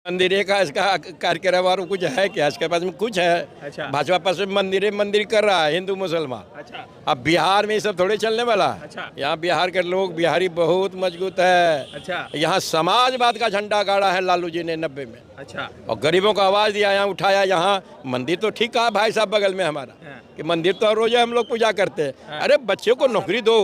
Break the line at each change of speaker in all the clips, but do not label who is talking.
मंदिर का इसका कार्यक्रम और कुछ है क्या? इसके पास में कुछ है?
अच्छा।
भाजपा पास में मंदिर कर रहा है हिंदू मुसलमान।
अच्छा
अब बिहार में ये सब थोड़े चलने वाला है।
अच्छा।
यहाँ बिहार के लोग बिहारी बहुत मजबूत है।
अच्छा
यहाँ समाजवाद का झंडा गाड़ा है लालू जी ने 90 में,
अच्छा
और गरीबों को आवाज दिया, यहाँ उठाया। यहाँ मंदिर तो ठीक कहा भाई साहब बगल में हमारा
हाँ।
कि मंदिर तो रोज हम लोग पूजा करते हैं। अरे बच्चे को नौकरी दो,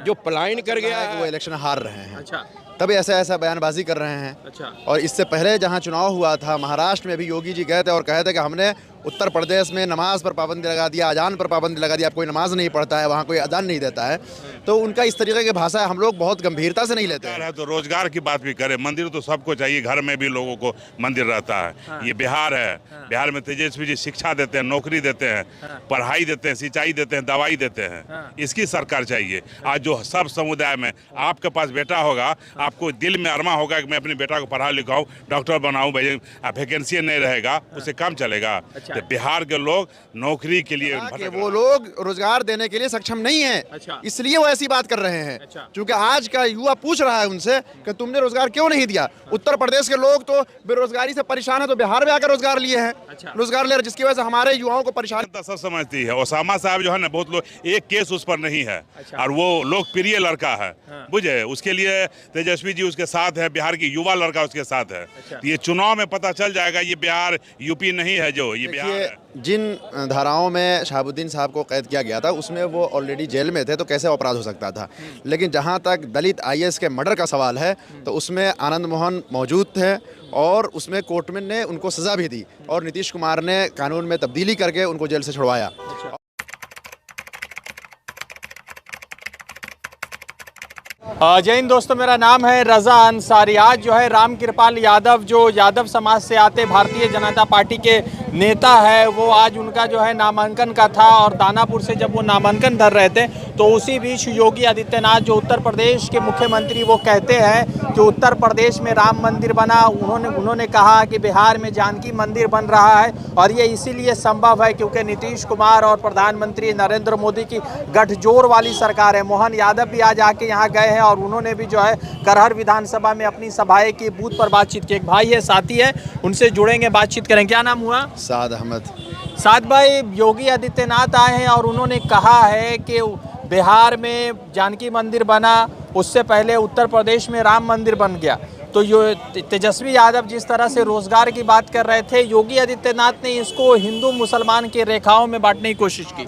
जो पलायन कर गया
है कि वो
है।
इलेक्शन हार रहे हैं,
अच्छा
तभी ऐसा बयानबाजी कर रहे हैं।
अच्छा
और इससे पहले जहां चुनाव हुआ था महाराष्ट्र में भी योगी जी गए थे और कहे थे कि हमने उत्तर प्रदेश में नमाज पर पाबंदी लगा दिया, अजान पर पाबंदी लगा दिया। अब कोई नमाज नहीं पढ़ता है वहाँ, कोई अजान नहीं देता है। तो उनका इस तरीके की भाषा है, हम लोग बहुत गंभीरता से नहीं लेते हैं।
है तो रोजगार की बात भी करें। मंदिर तो सबको चाहिए, घर में भी लोगों को मंदिर रहता है। ये बिहार है, बिहार में तेजस्वी जी शिक्षा देते हैं, नौकरी देते हैं, पढ़ाई देते हैं, सिंचाई देते हैं, दवाई देते हैं। इसकी सरकार चाहिए। आज जो सब समुदाय में आपके पास बेटा होगा, आपको दिल में अरमा होगा कि मैं अपने बेटा को पढ़ा लिखाऊं, डॉक्टर बनाऊं, वैकेंसी नहीं रहेगा, उससे काम चलेगा। तो बिहार के लोग नौकरी के लिए
कि वो लोग रोजगार देने के लिए सक्षम नहीं है।
अच्छा।
इसलिए वो ऐसी बात कर रहे हैं।
अच्छा।
क्योंकि आज का युवा पूछ रहा है उनसे कि तुमने रोजगार क्यों नहीं दिया। उत्तर प्रदेश के लोग तो बेरोजगारी से परेशान है, तो बिहार में आकर रोजगार लिए हैं।
अच्छा।
रोजगार ले रहे, जिसकी वजह से हमारे युवाओं को परेशानी
जनता सब समझती है। ओसामा साहब जो है ना, बहुत लोग, एक केस उस पर नहीं है।
अच्छा।
और वो लोकप्रिय लड़का है, बुझे। उसके लिए तेजस्वी जी उसके साथ है, बिहार की युवा लड़का उसके साथ है।
अच्छा।
तो ये चुनाव में पता चल जाएगा, ये बिहार यूपी नहीं है, जो ये बिहार
देखिए,
है।
जिन धाराओं में शहाबुद्दीन साहब को कैद किया गया था उसमें वो ऑलरेडी जेल में थे, तो कैसे अपराध हो सकता था। लेकिन जहां तक दलित आईएएस के मर्डर का सवाल है, तो उसमें आनंद मोहन मौजूद थे और उसमें कोर्ट में ने उनको सज़ा भी दी और नीतीश कुमार ने कानून में तब्दीली करके उनको जेल से छुड़वाया।
जय हिंद दोस्तों, मेरा नाम है रज़ा अंसारी। आज जो है राम कृपाल यादव, जो यादव समाज से आते भारतीय जनता पार्टी के नेता है, वो आज उनका जो है नामांकन का था। और दानापुर से जब वो नामांकन धर रहे थे, तो उसी बीच योगी आदित्यनाथ जो उत्तर प्रदेश के मुख्यमंत्री, वो कहते हैं कि उत्तर प्रदेश में राम मंदिर बना। उन्होंने कहा कि बिहार में जानकी मंदिर बन रहा है, और ये इसीलिए संभव है क्योंकि नीतीश कुमार और प्रधानमंत्री नरेंद्र मोदी की गठजोड़ वाली सरकार है। मोहन यादव भी आज आके यहाँ गए हैं और उन्होंने भी जो है करहर विधानसभा में अपनी सभाएं की, बूथ पर बातचीत की। एक भाई है, साथी है, उनसे जुड़ेंगे, बातचीत करें। क्या नाम हुआ?
साद अहमद।
साद भाई, योगी आदित्यनाथ आए हैं और उन्होंने कहा है कि बिहार में जानकी मंदिर बना, उससे पहले उत्तर प्रदेश में राम मंदिर बन गया। तो तेजस्वी यादव जिस तरह से रोजगार की बात कर रहे थे, योगी आदित्यनाथ ने इसको हिंदू मुसलमान की रेखाओं में बांटने की कोशिश की।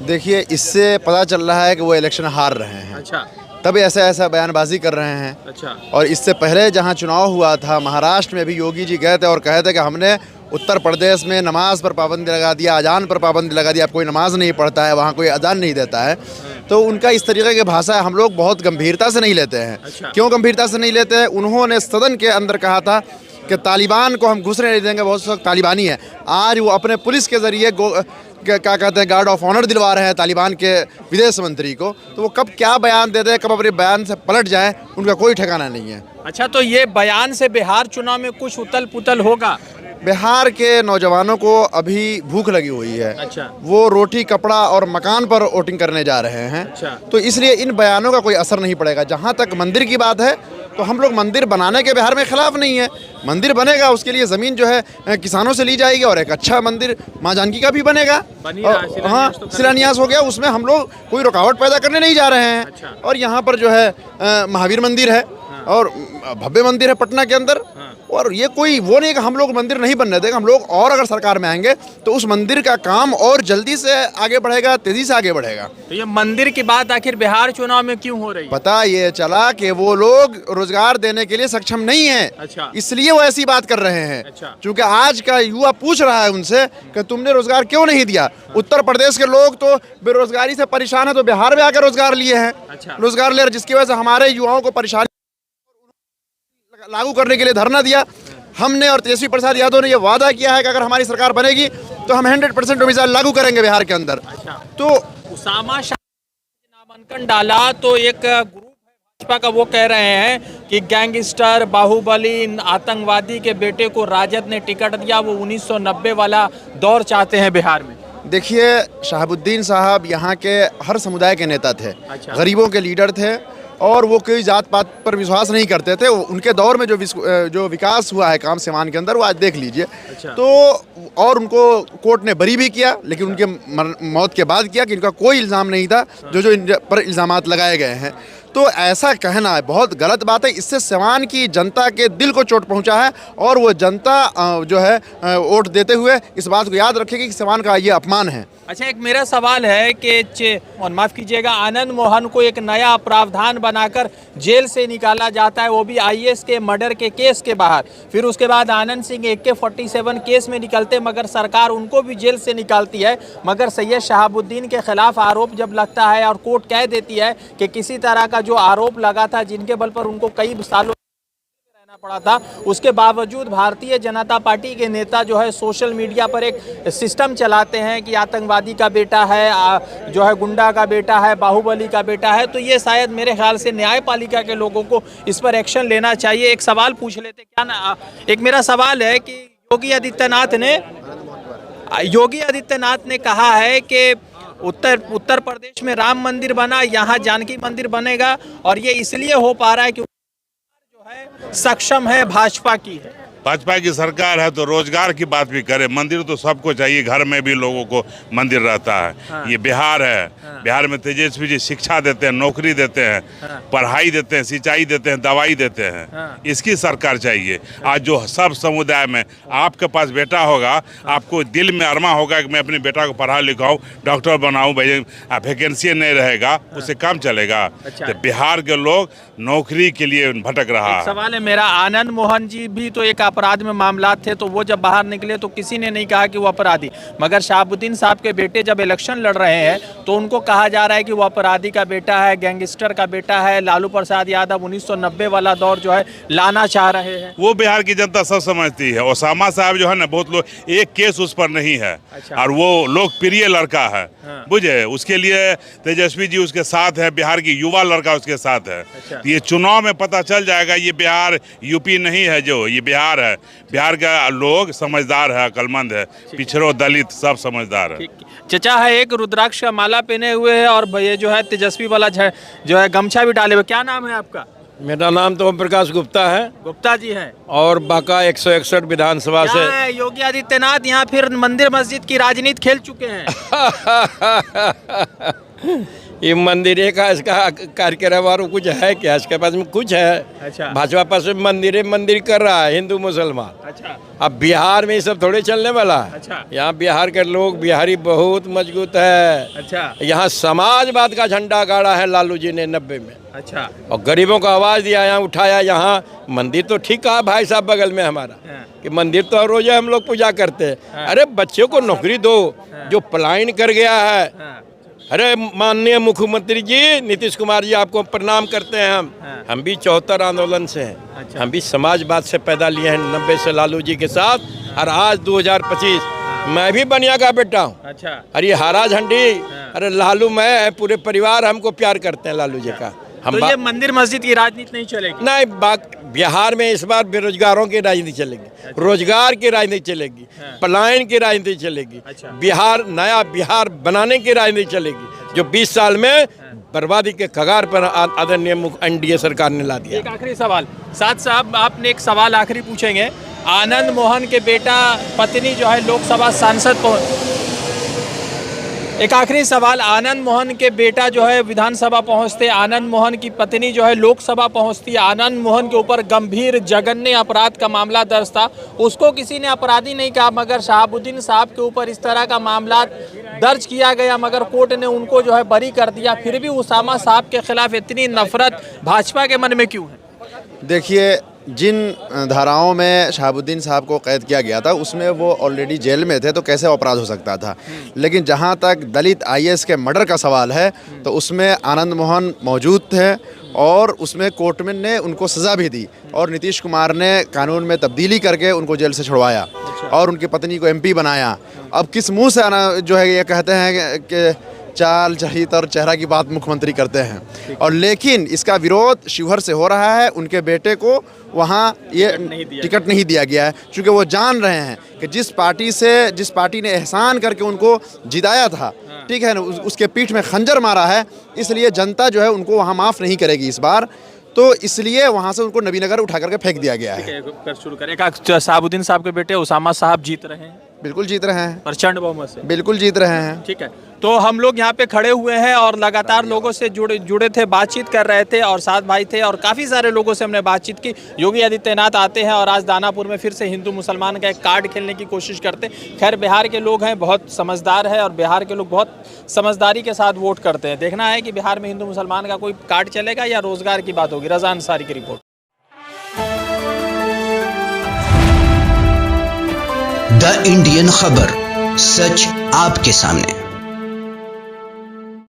देखिए, इससे पता चल रहा है कि वो इलेक्शन हार रहे हैं।
अच्छा
तभी ऐसा बयानबाजी कर रहे हैं।
अच्छा
और इससे पहले जहां चुनाव हुआ था महाराष्ट्र में भी योगी जी गए थे और कहे थे कि हमने उत्तर प्रदेश में नमाज पर पाबंदी लगा दिया, अजान पर पाबंदी लगा दिया। अब कोई नमाज नहीं पढ़ता है वहाँ, कोई अजान नहीं देता है। तो उनका इस तरीके की भाषा है, हम लोग बहुत गंभीरता से नहीं लेते हैं।
अच्छा।
क्यों गंभीरता से नहीं लेते हैं? उन्होंने सदन के अंदर कहा था कि तालिबान को हम घुसने नहीं देंगे, बहुत से तालिबानी है। आज वो अपने पुलिस के जरिए क्या कहते हैं, गार्ड ऑफ ऑनर दिलवा रहे हैं तालिबान के विदेश मंत्री को। तो वो कब क्या बयान दे दे, कब अपने बयान से पलट जाए, उनका कोई ठिकाना नहीं है।
अच्छा, तो ये बयान से बिहार चुनाव में कुछ उतल पुतल होगा?
बिहार के नौजवानों को अभी भूख लगी हुई है।
अच्छा।
वो रोटी, कपड़ा और मकान पर वोटिंग करने जा रहे हैं।
अच्छा।
तो इसलिए इन बयानों का कोई असर नहीं पड़ेगा। जहाँ तक मंदिर की बात है, तो हम लोग मंदिर बनाने के बिहार में खिलाफ नहीं है। मंदिर बनेगा, उसके लिए ज़मीन जो है किसानों से ली जाएगी और एक अच्छा मंदिर माँ जानकी का भी बनेगा। हाँ, शिलान्यास हो गया, उसमें हम लोग कोई रुकावट पैदा करने नहीं जा रहे हैं।
अच्छा।
और यहाँ पर जो है महावीर मंदिर है और भव्य मंदिर है पटना के अंदर। और ये कोई वो नहीं कि हम लोग मंदिर नहीं बनने देंगे। हम लोग, और अगर सरकार में आएंगे तो उस मंदिर का काम और जल्दी से आगे बढ़ेगा, तेजी से आगे बढ़ेगा।
तो ये मंदिर की बात आखिर बिहार चुनाव में क्यों हो रही है?
पता ये चला कि वो लोग रोजगार देने के लिए सक्षम नहीं है।
अच्छा।
इसलिए वो ऐसी बात कर रहे हैं।
अच्छा।
क्योंकि आज का युवा पूछ रहा है उनसे कि तुमने रोजगार क्यों नहीं दिया। उत्तर प्रदेश के लोग तो बेरोजगारी से परेशान है, तो बिहार में आकर रोजगार लिए हैं।
अच्छा।
रोजगार ले रहे, जिसकी वजह से हमारे युवाओं को परेशानी लागू करने के लिए धरना दिया। हमने और तेजस्वी प्रसाद यादव ने यह वादा किया है कि अगर हमारी सरकार बनेगी तो हम 100% मिसाइल लागू करेंगे बिहार के अंदर।
अच्छा।
तो
उसामा शाह नामांकन डाला, तो एक ग्रुप है भाजपा का, वो कह रहे हैं कि गैंगस्टर, बाहुबली, आतंकवादी के बेटे को राजद ने टिकट दिया, वो 1990 वाला दौर चाहते हैं बिहार में।
देखिए, शहाबुद्दीन साहब यहाँ के हर समुदाय के नेता थे।
अच्छा।
गरीबों के लीडर थे और वो कोई जात पात पर विश्वास नहीं करते थे। उनके दौर में जो विकास हुआ है काम सिवान के अंदर वो आज देख लीजिए। तो और उनको कोर्ट ने बरी भी किया, लेकिन उनके मौत के बाद किया कि इनका कोई इल्ज़ाम नहीं था जो इन पर इल्ज़ामात लगाए गए हैं। तो ऐसा कहना है बहुत गलत बात है। इससे सिवान की जनता के दिल को चोट पहुंचा है और वो जनता जो है वोट देते हुए इस बात को याद रखेगी कि सिवान का ये अपमान है।
अच्छा, एक मेरा सवाल है कि माफ़ कीजिएगा, आनंद मोहन को एक नया प्रावधान बनाकर जेल से निकाला जाता है, वो भी आईएएस के मर्डर के केस के बाहर। फिर उसके बाद आनंद सिंह AK-47 केस में निकलते, मगर सरकार उनको भी जेल से निकालती है। मगर सैयद शहाबुद्दीन के खिलाफ आरोप जब लगता है और कोर्ट कह देती है कि किसी तरह का जो आरोप लगा था, जिनके बल पर उनको कई सालों रहना पड़ा था, उसके बावजूद भारतीय जनता पार्टी के नेता जो है सोशल मीडिया पर एक सिस्टम चलाते हैं कि आतंकवादी का बेटा है, जो है गुंडा का बेटा है, बाहुबली का बेटा है। तो ये शायद मेरे ख्याल से न्यायपालिका के लोगों को इस पर एक्शन लेना चाहिए। एक सवाल पूछ लेते क्या ना, एक मेरा सवाल है कि योगी आदित्यनाथ ने कहा है कि उत्तर प्रदेश में राम मंदिर बना, यहाँ जानकी मंदिर बनेगा, और ये इसलिए हो पा रहा है कि जो है सक्षम है भाजपा की है।
भाजपा की सरकार है तो रोजगार की बात भी करे। मंदिर तो सबको चाहिए, घर में भी लोगों को मंदिर रहता है।
हाँ।
ये बिहार है।
हाँ।
बिहार में तेजस्वी जी शिक्षा देते हैं, नौकरी देते हैं,
हाँ।
पढ़ाई देते हैं, सिंचाई देते हैं, दवाई देते हैं।
हाँ।
इसकी सरकार चाहिए। आज जो सब समुदाय में आपके पास बेटा होगा, आपको दिल में अरमा होगा कि मैं अपने बेटा को पढ़ा लिखाऊं, डॉक्टर बनाऊं, वैकेंसी नहीं रहेगा, उससे काम चलेगा।
अच्छा।
तो बिहार के लोग नौकरी के लिए भटक रहा है।
सवाल है मेरा, आनंद मोहन जी भी तो एक अपराध में मामला थे, तो वो जब बाहर निकले तो किसी ने नहीं कहा कि वो अपराधी, मगर शहाबुद्दीन साहब के बेटे जब इलेक्शन लड़ रहे हैं तो उनको कहा जा रहा है कि वो अपराधी का बेटा है, गैंगस्टर का बेटा है। लालू प्रसाद यादव 1990 वाला दौर जो है लाना चाह रहे हैं।
वो बिहार की जनता सब समझती है। ओसामा साहब जो है ना, बहुत लोग, एक केस उस पर नहीं है।
अच्छा।
और वो लोकप्रिय लड़का है।
हाँ।
बुझे, उसके लिए तेजस्वी जी उसके साथ है, बिहार की युवा लड़का उसके साथ है।
अच्छा।
ये चुनाव में पता चल जाएगा, ये बिहार यूपी नहीं है, जो ये बिहार है। बिहार का लोग समझदार है, अक्लमंद है, पिछड़ो दलित सब समझदार है।
चचा है एक रुद्राक्ष का माला पहने हुए है और ये जो है तेजस्वी वाला जो है गमछा भी डाले हुए। क्या नाम है आपका?
मेरा नाम तो ओम प्रकाश गुप्ता है
गुप्ता जी हैं।
और बांका 161 विधानसभा से।
क्या है, योगी आदित्यनाथ यहाँ फिर मंदिर मस्जिद की राजनीति खेल चुके हैं।
ये मंदिर का इसका कार्यक्रम और कुछ है क्या? इसके पास में कुछ है?
अच्छा।
भाजपा पास में मंदिर कर रहा है हिंदू मुसलमान।
अच्छा।
अब बिहार में ये सब थोड़े चलने वाला है।
अच्छा।
यहाँ बिहार के लोग, बिहारी बहुत मजबूत है।
अच्छा।
यहाँ समाजवाद का झंडा गाड़ा है लालू जी ने 90 में।
अच्छा।
और गरीबों को आवाज़ दिया, यहाँ उठाया। यहाँ मंदिर तो ठीक कहा भाई साहब बगल में हमारा,
हाँ।
कि मंदिर तो रोज हम लोग पूजा करते हैं।
हाँ।
अरे बच्चों को नौकरी दो, जो पलायन कर गया है।
हाँ।
अरे माननीय मुख्यमंत्री जी नीतीश कुमार जी, आपको प्रणाम करते हैं हम।
हाँ।
हम भी 74 आंदोलन से हैं।
अच्छा।
हम भी समाजवाद से पैदा लिए हैं 90 से लालू जी के साथ। और आज 2025 मैं भी बनिया का बेटा हूँ।
अच्छा।
अरे ये हरा झंडी,
हाँ।
अरे लालू मैं, पूरे परिवार हमको प्यार करते हैं लालू जी का। हम
तो ये मंदिर मस्जिद की राजनीति नहीं चलेगी?
नहीं, बिहार में इस बार बेरोजगारों की राजनीति चलेगी, रोजगार की राजनीति चलेगी,
हाँ।
पलायन की राजनीति चलेगी।
अच्छा।
बिहार, नया बिहार बनाने की राजनीति चलेगी, जो 20 साल में बर्बादी के कगार पर आदरणीय NDA सरकार ने ला दिया।
एक आखिरी सवाल साथ साहब, आपने एक सवाल आखिरी पूछेंगे। आनंद मोहन के बेटा पत्नी जो है लोकसभा सांसद एक आखिरी सवाल, आनंद मोहन के बेटा जो है विधानसभा पहुंचते, आनंद मोहन की पत्नी जो है लोकसभा पहुंचती। आनंद मोहन के ऊपर गंभीर जघन्य अपराध का मामला दर्ज था, उसको किसी ने अपराधी नहीं कहा, मगर शहाबुद्दीन साहब के ऊपर इस तरह का मामला दर्ज किया गया, मगर कोर्ट ने उनको जो है बरी कर दिया। फिर भी उसामा साहब के खिलाफ इतनी नफरत भाजपा के मन में क्यों है?
देखिए, जिन धाराओं में शहाबुद्दीन साहब को कैद किया गया था उसमें वो ऑलरेडी जेल में थे, तो कैसे अपराध हो सकता था। लेकिन जहां तक दलित IAS के मर्डर का सवाल है, तो उसमें आनंद मोहन मौजूद थे और उसमें कोर्ट में ने उनको सज़ा भी दी और नीतीश कुमार ने कानून में तब्दीली करके उनको जेल से छुड़वाया और उनकी पत्नी को MP बनाया। अब किस मुंह से जो है ये कहते हैं कि चाल चरित और चेहरा की बात मुख्यमंत्री करते हैं, और लेकिन इसका विरोध शिवहर से हो रहा है। उनके बेटे को वहाँ ये टिकट नहीं दिया गया है, क्योंकि वो जान रहे हैं कि जिस पार्टी ने एहसान करके उनको जिताया था, ठीक है ना, उसके पीठ में खंजर मारा है, इसलिए जनता जो है उनको वहाँ माफ़ नहीं करेगी इस बार। तो इसलिए वहाँ से उनको नबीनगर उठा करके फेंक दिया गया है।
शुरू करें। शहाबुद्दीन साहब के बेटे उसामा साहब जीत रहे हैं,
बिल्कुल जीत रहे हैं,
प्रचंड बहुमत से
बिल्कुल जीत रहे हैं।
ठीक है, तो हम लोग यहाँ पे खड़े हुए हैं और लगातार लोगों से जुड़े थे, बातचीत कर रहे थे और साथ भाई थे और काफ़ी सारे लोगों से हमने बातचीत की। योगी आदित्यनाथ आते हैं और आज दानापुर में फिर से हिंदू मुसलमान का एक कार्ड खेलने की कोशिश करते। खैर बिहार के लोग हैं, बहुत समझदार है और बिहार के लोग बहुत समझदारी के साथ वोट करते हैं। देखना है कि बिहार में हिंदू मुसलमान का कोई कार्ड चलेगा या रोजगार की बात होगी। रज़ा अंसारी की रिपोर्ट।
द इंडियन खबर, सच आपके सामने।